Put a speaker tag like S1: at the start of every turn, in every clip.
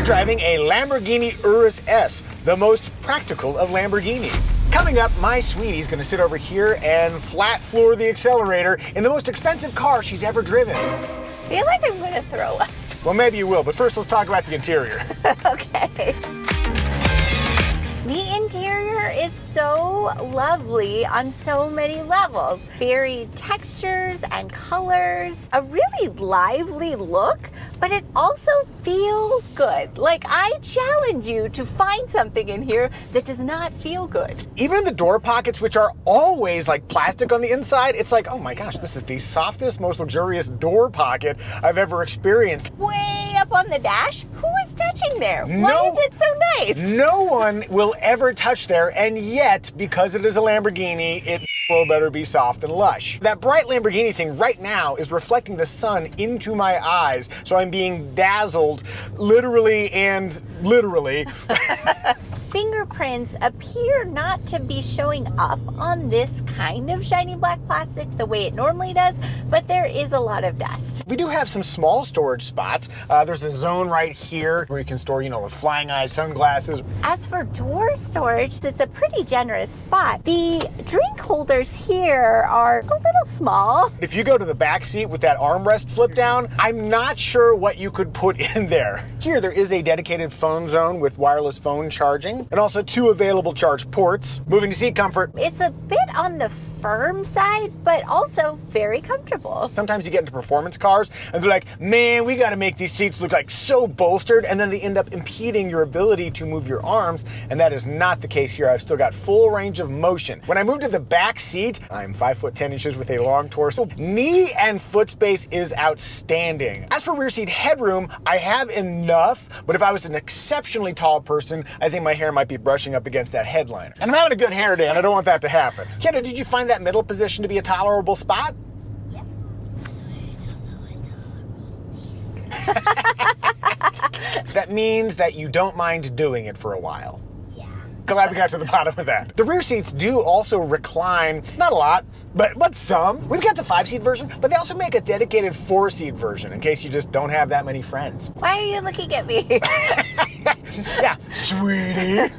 S1: driving a Lamborghini Urus S, the most practical of Lamborghinis. Coming up, my sweetie's gonna sit over here and flat floor the accelerator in the most expensive car she's ever driven.
S2: I feel like I'm gonna throw up.
S1: Well, maybe you will, but first let's talk about the interior.
S2: Okay. The interior is so lovely on so many levels. Varied textures and colors, a really lively look, but it also feels good. Like, I challenge you to find something in here that does not feel good.
S1: Even the door pockets, which are always like plastic on the inside, it's like, oh my gosh, this is the softest, most luxurious door pocket I've ever experienced.
S2: Way up on the dash, who is touching there? Why is it so nice?
S1: No one will ever touch there, and yet, because it is a Lamborghini, it will better be soft and lush. That bright Lamborghini thing right now is reflecting the sun into my eyes, so I'm being dazzled, literally and literally.
S2: Fingerprints appear not to be showing up on this kind of shiny black plastic the way it normally does, but there is a lot of dust.
S1: We do have some small storage spots. There's a zone right here where you can store, the flying eye sunglasses.
S2: As for door storage, that's a pretty generous spot. The drink holders here are a little small.
S1: If you go to the back seat with that armrest flip down, I'm not sure what you could put in there. Here, there is a dedicated phone zone with wireless phone charging, and also 2 available charge ports. Moving to seat comfort.
S2: It's a bit on the firm side, but also very comfortable.
S1: Sometimes you get into performance cars and they're like, man, we gotta make these seats look like so bolstered, and then they end up impeding your ability to move your arms, and that is not the case here. I've still got full range of motion. When I move to the back seat, I'm 5'10" with a long torso. Knee and foot space is outstanding. As for rear seat headroom, I have enough, but if I was an exceptionally tall person, I think my hair might be brushing up against that headliner. And I'm having a good hair day, and I don't want that to happen. Kendra, did you find that middle position to be a tolerable spot?
S2: Yeah.
S1: That means that you don't mind doing it for a while. Glad we got to the bottom of that. The rear seats do also recline, not a lot, but some. We've got the 5-seat version, but they also make a dedicated 4-seat version in case you just don't have that many friends.
S2: Why are you looking at me?
S1: Yeah, sweetie.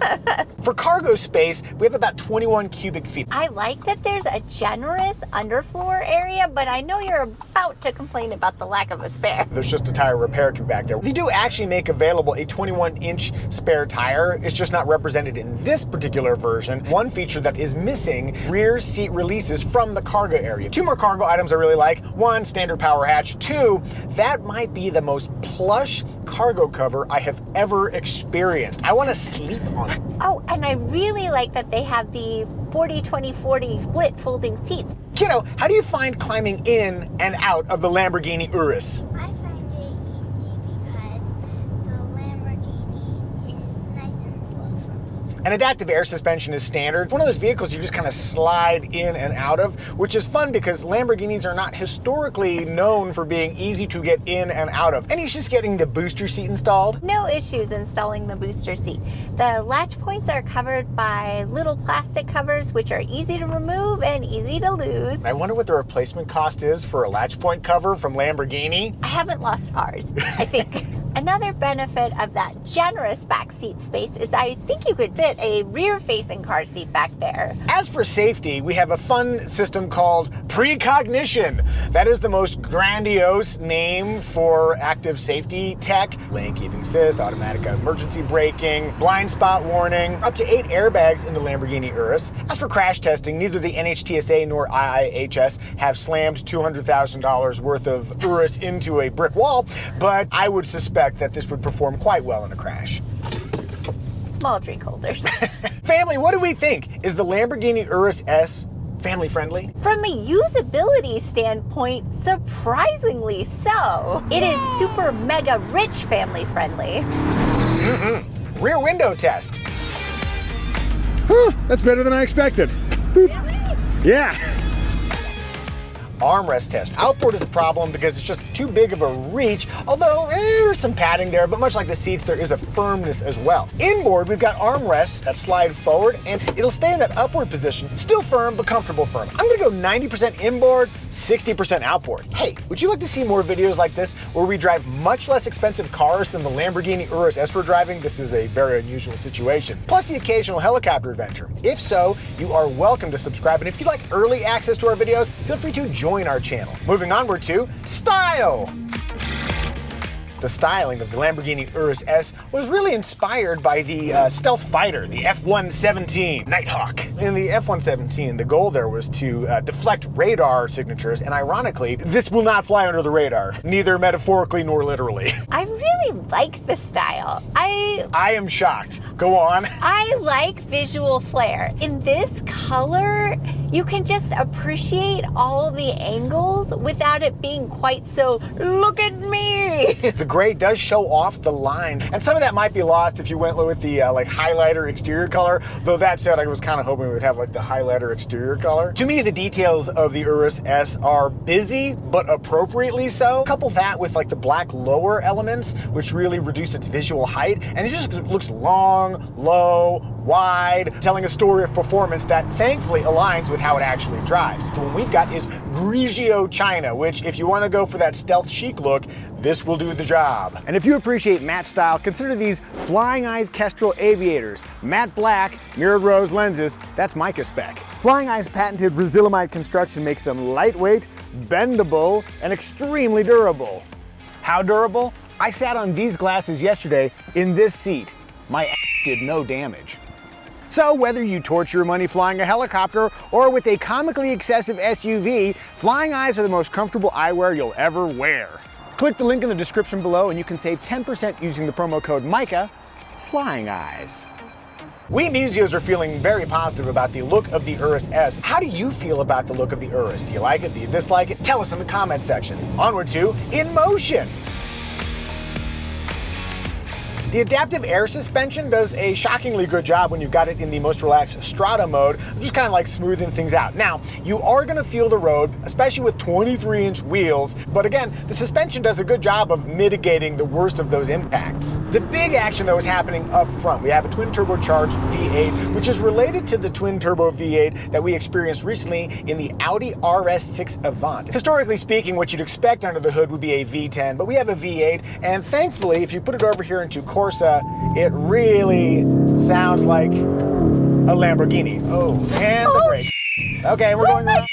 S1: For cargo space, we have about 21 cubic feet.
S2: I like that there's a generous underfloor area, but I know you're about to complain about the lack of a spare.
S1: There's just a tire repair kit back there. They do actually make available a 21-inch spare tire. It's just not represented in this particular version. One feature that is missing, rear seat releases from the cargo area. 2 more cargo items I really like. 1, standard power hatch. 2, that might be the most plush cargo cover I have ever experienced. I want to sleep on it.
S2: Oh, and I really like that they have the 40-20-40 split folding seats.
S1: Kiddo, how do you find climbing in and out of the Lamborghini Urus?
S3: I find it easy because the Lamborghini is nice and low for me.
S1: An adaptive air suspension is standard. One of those vehicles you just kind of slide in and out of, which is fun because Lamborghinis are not historically known for being easy to get in and out of. Any issues getting the booster seat installed?
S2: No issues installing the booster seat. The latch points are covered by little plastic covers, which are easy to remove and easy to lose.
S1: I wonder what the replacement cost is for a latch point cover from Lamborghini.
S2: I haven't lost ours, I think. Another benefit of that generous back seat space is I think you could fit a rear-facing car seat back there.
S1: As for safety, we have a fun system called precognition. That is the most grandiose name for active safety tech. Lane keeping assist, automatic emergency braking, blind spot warning, up to 8 airbags in the Lamborghini Urus. As for crash testing, neither the NHTSA nor IIHS have slammed $200,000 worth of Urus into a brick wall, but I would suspect that this would perform quite well in a crash.
S2: Small drink holders.
S1: Family, what do we think? Is the Lamborghini Urus S family friendly?
S2: From a usability standpoint, surprisingly so. It is super mega rich family friendly.
S1: Rear window test. Huh, that's better than I expected. Boop.
S2: Really?
S1: Yeah. armrest test. Outboard is a problem because it's just too big of a reach, although there's some padding there, but much like the seats, there is a firmness as well. Inboard, we've got armrests that slide forward, and it'll stay in that upward position. Still firm, but comfortable firm. I'm gonna go 90% inboard, 60% outboard. Hey, would you like to see more videos like this where we drive much less expensive cars than the Lamborghini Urus S we're driving? This is a very unusual situation. Plus the occasional helicopter adventure. If so, you are welcome to subscribe, and if you'd like early access to our videos, feel free to join our channel. Moving onward to style. The styling of the Lamborghini Urus S was really inspired by the stealth fighter, the F-117 Nighthawk. In the F-117, the goal there was to deflect radar signatures, and ironically, this will not fly under the radar, neither metaphorically nor literally.
S2: I really like the style. I
S1: am shocked. Go on.
S2: I like visual flair. In this color, you can just appreciate all the angles without it being quite so, look at me.
S1: The gray does show off the lines, and some of that might be lost if you went with the like highlighter exterior color, though that said, I was kind of hoping we would have like the highlighter exterior color. To me, the details of the Urus S are busy, but appropriately so. Couple that with like the black lower elements, which really reduce its visual height, and it just looks long, low, wide, telling a story of performance that thankfully aligns with how it actually drives. So what we've got is Grigio China, which if you want to go for that stealth chic look, this will do the job. And if you appreciate matte style, consider these Flying Eyes Kestrel Aviators. Matte black, mirrored rose lenses, that's Micah spec. Flying Eyes patented Braziliamide construction makes them lightweight, bendable, and extremely durable. How durable? I sat on these glasses yesterday in this seat. My ass did no damage. So whether you torch your money flying a helicopter or with a comically excessive SUV, Flying Eyes are the most comfortable eyewear you'll ever wear. Click the link in the description below and you can save 10% using the promo code Micah, Flying Eyes. We Muzios are feeling very positive about the look of the Urus S. How do you feel about the look of the Urus? Do you like it? Do you dislike it? Tell us in the comment section. Onward to In Motion. The adaptive air suspension does a shockingly good job when you've got it in the most relaxed strata mode, just kind of like smoothing things out. Now, you are going to feel the road, especially with 23-inch wheels, but again, the suspension does a good job of mitigating the worst of those impacts. The big action though is happening up front. We have a twin turbocharged V8, which is related to the twin turbo V8 that we experienced recently in the Audi RS6 Avant. Historically speaking, what you'd expect under the hood would be a V10, but we have a V8, and thankfully, if you put it over here into Corsa, it really sounds like a Lamborghini. Oh, and the brakes. Okay, we're going around.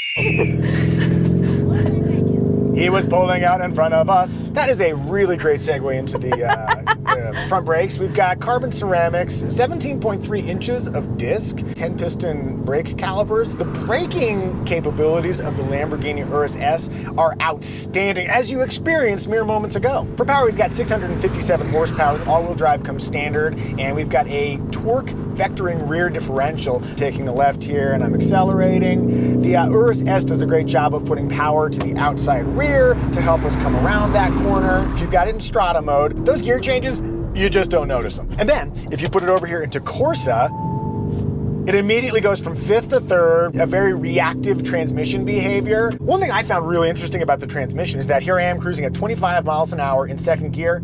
S1: He was pulling out in front of us. That is a really great segue into the front brakes. We've got carbon ceramics, 17.3 inches of disc, 10-piston brake calipers. The braking capabilities of the Lamborghini Urus S are outstanding, as you experienced mere moments ago. For power, we've got 657 horsepower. All-wheel drive comes standard, and we've got a torque vectoring rear differential. Taking a left here, and I'm accelerating. The Urus S does a great job of putting power to the outside rear to help us come around that corner. If you've got it in strata mode, those gear changes, you just don't notice them. And then, if you put it over here into Corsa, it immediately goes from fifth to third, a very reactive transmission behavior. One thing I found really interesting about the transmission is that here I am cruising at 25 miles an hour in second gear.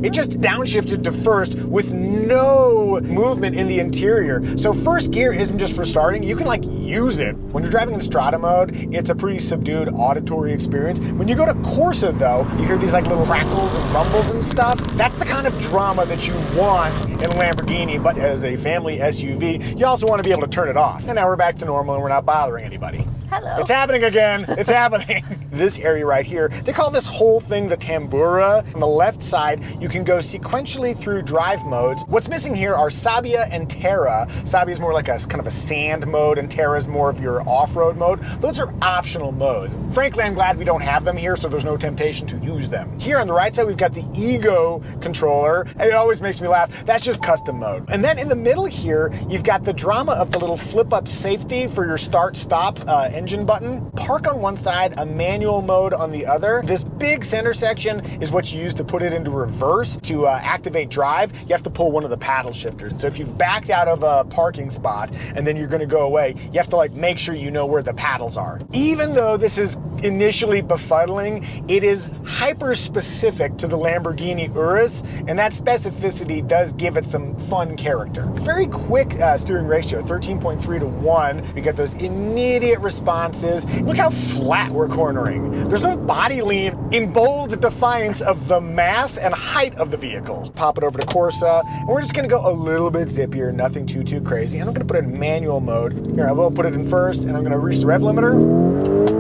S1: It just downshifted to first with no movement in the interior. So first gear isn't just for starting, you can like use it. When you're driving in strata mode, it's a pretty subdued auditory experience. When you go to Corsa though, you hear these like little crackles and rumbles and stuff. That's the kind of drama that you want in a Lamborghini, but as a family SUV, you also want to be able to turn it off. And now we're back to normal and we're not bothering anybody.
S2: Hello.
S1: It's happening again. It's happening. This area right here, they call this whole thing the Tambura. On the left side, you can go sequentially through drive modes. What's missing here are Sabia and Terra. Sabia is more like a kind of a sand mode, and Terra is more of your off-road mode. Those are optional modes. Frankly, I'm glad we don't have them here, so there's no temptation to use them. Here on the right side, we've got the Ego controller, and it always makes me laugh. That's just custom mode. And then in the middle here, you've got the drama of the little flip-up safety for your start-stop engine button. Park on one side, a manual manual mode on the other. This big center section is what you use to put it into reverse. To activate drive, you have to pull one of the paddle shifters. So if you've backed out of a parking spot and then you're gonna go away, you have to like make sure you know where the paddles are. Even though this is initially befuddling, it is hyper specific to the Lamborghini Urus, and that specificity does give it some fun character. Very quick steering ratio, 13.3 to 1. We get those immediate responses. Look how flat we're cornering. There's no body lean, in bold defiance of the mass and height of the vehicle. Pop it over to Corsa, and we're just gonna go a little bit zippier, nothing too crazy. And I'm gonna put it in manual mode. Here, I will put it in first, and I'm gonna reach the rev limiter.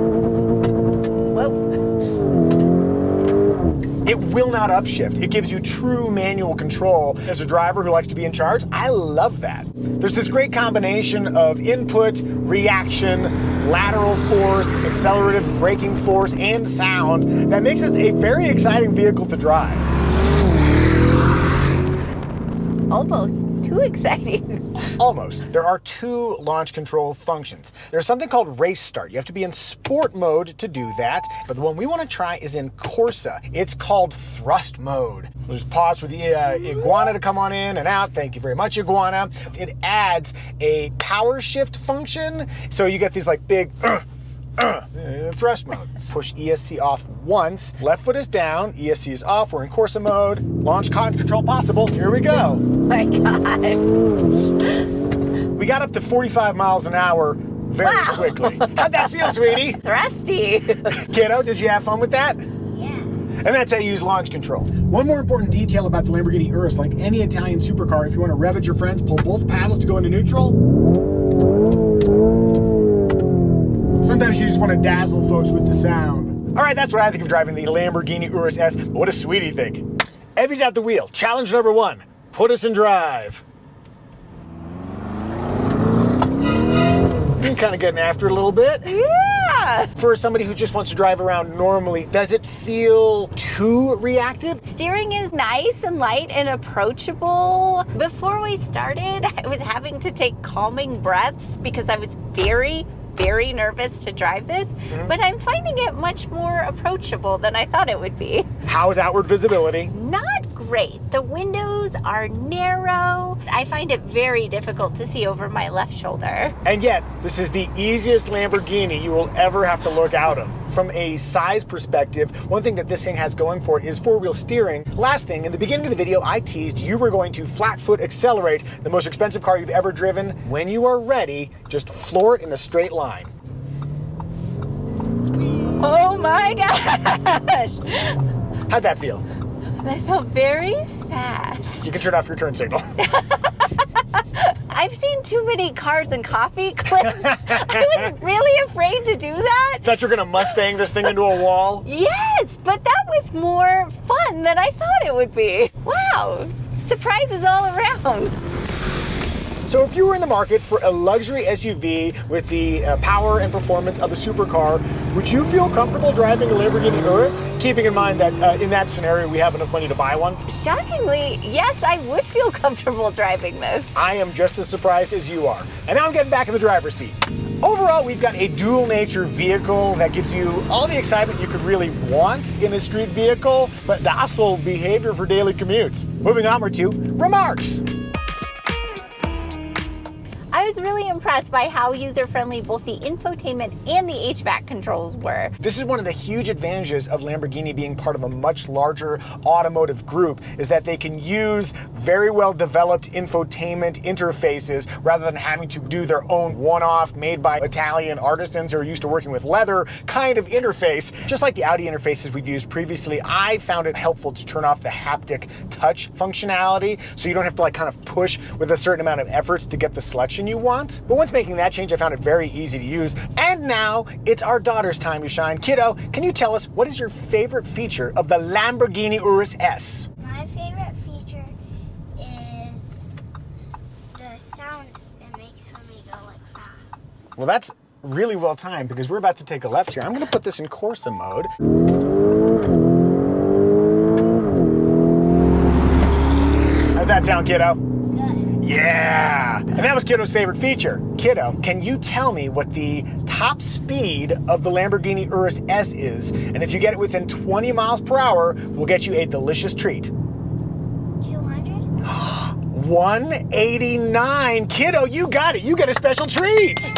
S1: It will not upshift. It gives you true manual control. As a driver who likes to be in charge, I love that. There's this great combination of input, reaction, lateral force, accelerative braking force, and sound that makes this a very exciting vehicle to drive.
S2: Almost too exciting.
S1: Almost. There are 2 launch control functions. There's something called race start. You have to be in sport mode to do that, but the one we want to try is in Corsa. It's called thrust mode. We'll just pause for the iguana to come on in and out. Thank you very much, iguana. It adds a power shift function, so you get these like big thrust mode. Push ESC off once. Left foot is down. ESC is off. We're in Corsa mode. Launch control possible. Here we go.
S2: My God.
S1: We got up to 45 miles an hour very quickly. How'd that feel, sweetie?
S2: Thrusty.
S1: Kiddo, did you have fun with that?
S3: Yeah.
S1: And that's how you use launch control. One more important detail about the Lamborghini Urus, like any Italian supercar, if you want to rev at your friends, pull both paddles to go into neutral. Sometimes you just want to dazzle folks with the sound. All right, that's what I think of driving the Lamborghini Urus S, but what does Sweetie think? Evie's at the wheel. Challenge number 1, put us in drive. You're kind of getting after it a little bit.
S2: Yeah.
S1: For somebody who just wants to drive around normally, does it feel too reactive?
S2: Steering is nice and light and approachable. Before we started, I was having to take calming breaths because I was very nervous to drive this, but I'm finding it much more approachable than I thought it would be.
S1: How's outward visibility?
S2: Not great. The windows are narrow. I find it very difficult to see over my left shoulder.
S1: And yet, this is the easiest Lamborghini you will ever have to look out of. From a size perspective, one thing that this thing has going for it is 4-wheel steering. Last thing, in the beginning of the video, I teased you were going to flat foot accelerate the most expensive car you've ever driven. When you are ready, just floor it in a straight line.
S2: Oh my gosh!
S1: How'd that feel?
S2: That felt very fast.
S1: You can turn off your turn signal.
S2: I've seen too many cars and coffee clips. I was really afraid to do that.
S1: Thought you were gonna Mustang this thing into a wall?
S2: Yes, but that was more fun than I thought it would be. Wow, surprises all around.
S1: So if you were in the market for a luxury SUV with the power and performance of a supercar, would you feel comfortable driving a Lamborghini Urus? Keeping in mind that in that scenario, we have enough money to buy one.
S2: Shockingly, yes, I would feel comfortable driving this.
S1: I am just as surprised as you are. And now I'm getting back in the driver's seat. Overall, we've got a dual nature vehicle that gives you all the excitement you could really want in a street vehicle, but docile behavior for daily commutes. Moving onward to remarks.
S2: I was really impressed by how user-friendly both the infotainment and the HVAC controls were.
S1: This is one of the huge advantages of Lamborghini being part of a much larger automotive group, is that they can use very well developed infotainment interfaces rather than having to do their own one-off made by Italian artisans who are used to working with leather kind of interface. Just like the Audi interfaces we've used previously, I found it helpful to turn off the haptic touch functionality so you don't have to like kind of push with a certain amount of efforts to get the selection you want. But once making that change, I found it very easy to use. And now it's our daughter's time to shine. Kiddo, can you tell us what is your favorite feature of the Lamborghini Urus S?
S3: My favorite feature is the sound it makes when we go like fast.
S1: Well, that's really well timed because we're about to take a left here. I'm going to put this in Corsa mode. How's that sound, kiddo?
S3: Good.
S1: Yeah! And that was Kiddo's favorite feature. Kiddo, can you tell me what the top speed of the Lamborghini Urus S is? And if you get it within 20 miles per hour, we'll get you a delicious treat.
S3: 200?
S1: 189. Kiddo, you got it. You get a special treat.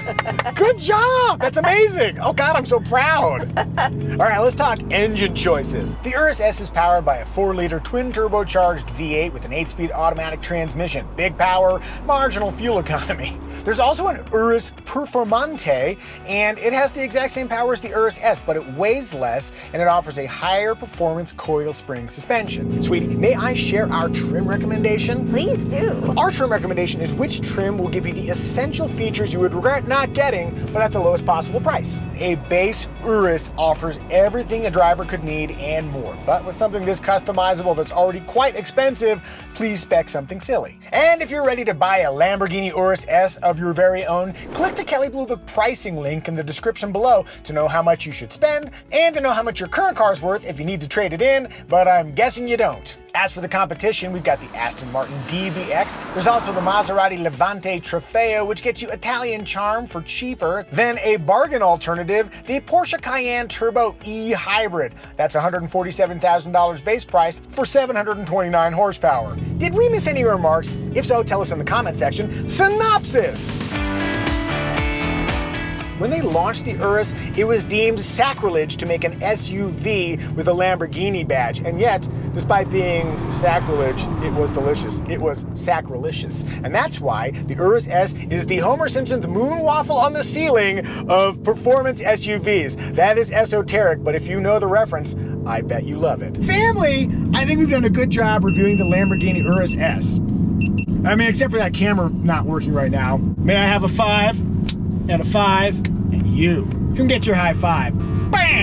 S1: Good job. That's amazing. Oh God, I'm so proud. All right, let's talk engine choices. The Urus S is powered by a 4-liter twin turbocharged V8 with an 8-speed automatic transmission. Big power, marginal fuel economy. There's also an Urus Performante, and it has the exact same power as the Urus S, but it weighs less, and it offers a higher performance coil spring suspension. Sweetie, may I share our trim recommendation?
S2: Please do.
S1: Our trim recommendation is which trim will give you the essential features you would regret not getting, but at the lowest possible price. A base Urus offers everything a driver could need and more, but with something this customizable that's already quite expensive, please spec something silly. And if you're ready to buy a Lamborghini Urus S of your very own, click the Kelley Blue Book pricing link in the description below to know how much you should spend and to know how much your current car's worth if you need to trade it in, but I'm guessing you don't. As for the competition, we've got the Aston Martin DBX. There's also the Maserati Levante Trofeo, which gets you Italian charm for cheaper. Then a bargain alternative, the Porsche Cayenne Turbo E Hybrid. That's $147,000 base price for 729 horsepower. Did we miss any remarks? If so, tell us in the comment section. Synopsis! When they launched the Urus, it was deemed sacrilege to make an SUV with a Lamborghini badge. And yet, despite being sacrilege, it was delicious. It was sacrilegious. And that's why the Urus S is the Homer Simpson's moon waffle on the ceiling of performance SUVs. That is esoteric, but if you know the reference, I bet you love it. Family, I think we've done a good job reviewing the Lamborghini Urus S. I mean, except for that camera not working right now. May I have a 5? And a 5, and you can get your high five. Bam!